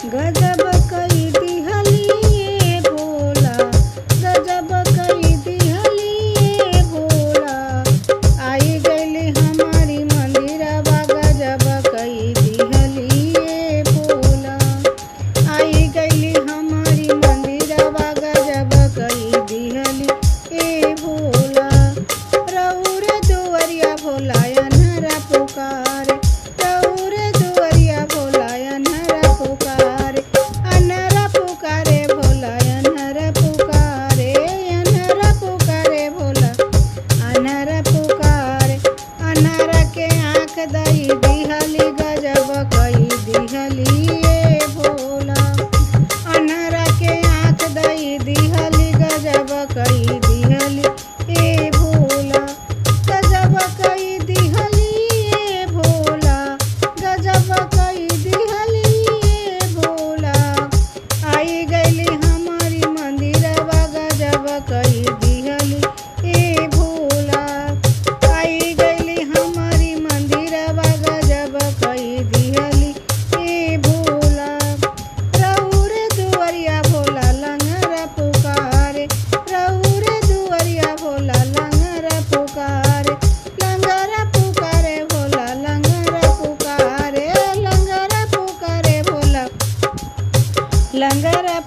गजब कई दिहलिए भोला, गजब कई दिहलिए भोला। आई गईली हमारी मंदिरवा, गजब कई दिहलिए भोला। आई गईली हमारी मंदिरवा, गजब कई दिहली ए भोला। रउर दुवरिया भोला अन्हरा पुकारे, रउर दुवरिया भोला अन्हरा पुकारे। अन्हरा पुकारे भोला अन्हरा पुकारे, अन्हरा पुकारे भोला अन्हरा पुकारे। अन्हरा के आँख दई दिहली, गजब कई दिहली ए भोला। अन्हरा के आँख दई दिहली, गजब कई दिहली ए भोला। गजब कई दिहली ए भोला, गजब कई दिहली ए भोला। आई गईली हमारी मंदिरवा, गजब कई दिहली ए भोला। आई गईली हमारी मंदिरवा, गजब कई दिहली ए भोला। रउर दुवरिया भोला लंगरा पुकारे, रउर दुवरिया भोला लंगरा पुकारे। लंगरा पुकारे भोला लंगरा पुकारे, लंगरा पुकारे भोला लंगरा